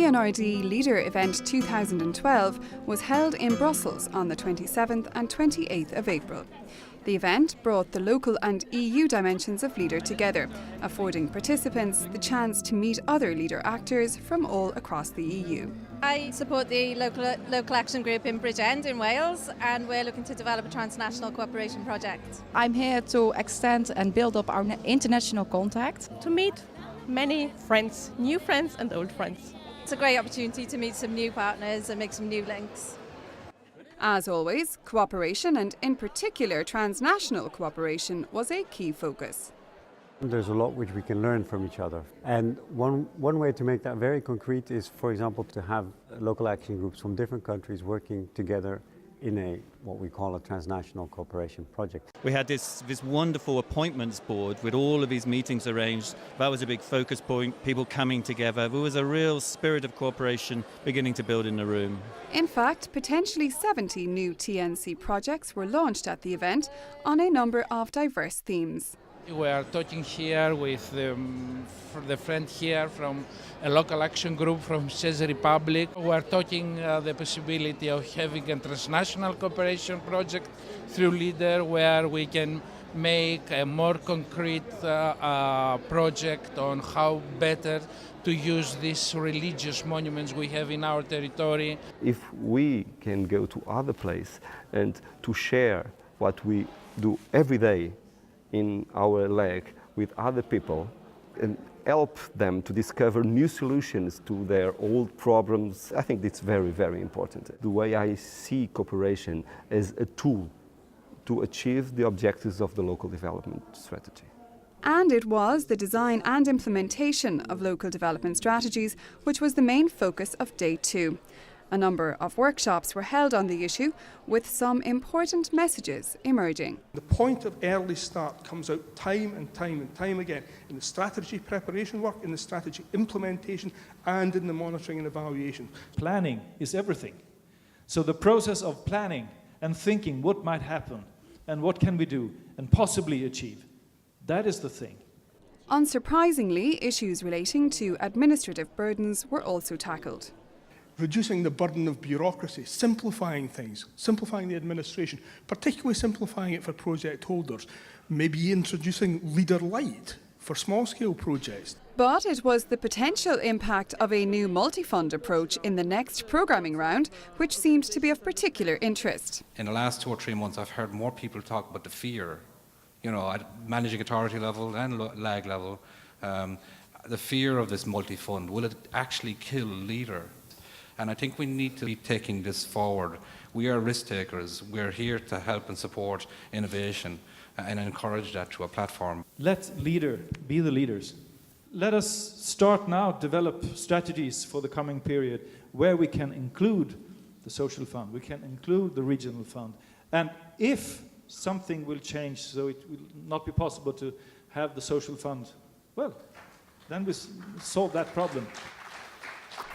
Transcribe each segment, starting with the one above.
ENRD Leader Event 2012 was held in Brussels on the 27th and 28th of April. The event brought the local and EU dimensions of Leader together, affording participants the chance to meet other Leader actors from all across the EU. I support the local action group in Bridgend in Wales, and we're looking to develop a transnational cooperation project. I'm here to extend and build up our international contact. To meet many friends, new friends and old friends. It's a great opportunity to meet some new partners and make some new links. As always, cooperation and in particular transnational cooperation was a key focus. There's a lot which we can learn from each other. And one way to make that very concrete is, for example, to have local action groups from different countries working together in what we call a transnational cooperation project. We had this wonderful appointments board with all of these meetings arranged. That was a big focus point, people coming together. There was a real spirit of cooperation beginning to build in the room. In fact, potentially 70 new TNC projects were launched at the event on a number of diverse themes. We are talking here with the friend here from a local action group from Czech Republic. We are talking the possibility of having a transnational cooperation project through Leader, where we can make a more concrete project on how better to use these religious monuments we have in our territory. If we can go to other places and to share what we do every day in our leg with other people and help them to discover new solutions to their old problems, I think it's very, very important. The way I see cooperation as a tool to achieve the objectives of the local development strategy. And it was the design and implementation of local development strategies which was the main focus of Day 2. A number of workshops were held on the issue, with some important messages emerging. The point of early start comes out time and time again in the strategy preparation work, in the strategy implementation, and in the monitoring and evaluation. Planning is everything. So the process of planning and thinking what might happen and what can we do and possibly achieve, that is the thing. Unsurprisingly, issues relating to administrative burdens were also tackled. Reducing the burden of bureaucracy, simplifying things, simplifying the administration, particularly simplifying it for project holders, maybe introducing Leader Light for small-scale projects. But it was the potential impact of a new multi-fund approach in the next programming round which seemed to be of particular interest. In the last 2 or 3 months, I've heard more people talk about the fear, at managing authority level and lag level, the fear of this multi-fund. Will it actually kill Leader? And I think we need to be taking this forward. We are risk takers. We're here to help and support innovation and encourage that through a platform. Let Leader be the leaders. Let us start now develop strategies for the coming period where we can include the social fund, we can include the regional fund. And if something will change so it will not be possible to have the social fund, well, then we solve that problem.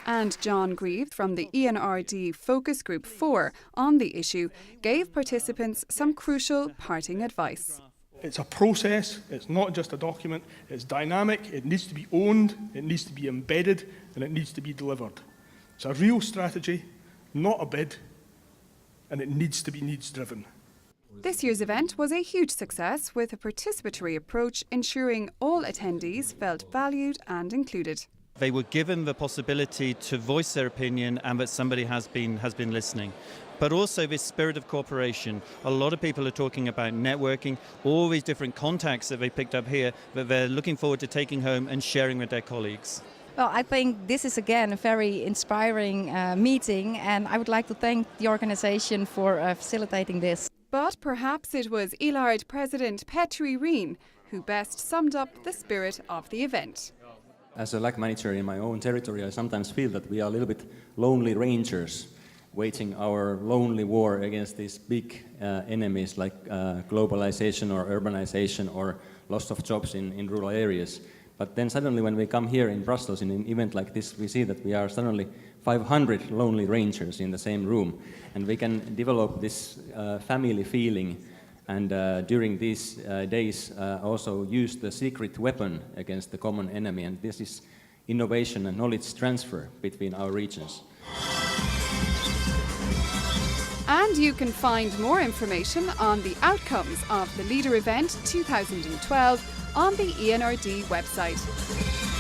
And John Grieve from the ENRD Focus Group 4 on the issue gave participants some crucial parting advice. It's a process, it's not just a document, it's dynamic, it needs to be owned, it needs to be embedded, and it needs to be delivered. It's a real strategy, not a bid, and it needs to be needs-driven. This year's event was a huge success, with a participatory approach ensuring all attendees felt valued and included. They were given the possibility to voice their opinion and that somebody has been listening. But also this spirit of cooperation. A lot of people are talking about networking, all these different contacts that they picked up here that they're looking forward to taking home and sharing with their colleagues. Well, I think this is again a very inspiring meeting, and I would like to thank the organization for facilitating this. But perhaps it was ELARD President Petri Reen who best summed up the spirit of the event. As a lag manager in my own territory, I sometimes feel that we are a little bit lonely rangers, waging our lonely war against these big enemies like globalization or urbanization or loss of jobs in rural areas. But then suddenly when we come here in Brussels in an event like this, we see that we are suddenly 500 lonely rangers in the same room, and we can develop this family feeling, and during these days also use the secret weapon against the common enemy, and this is innovation and knowledge transfer between our regions. And you can find more information on the outcomes of the Leader Event 2012 on the ENRD website.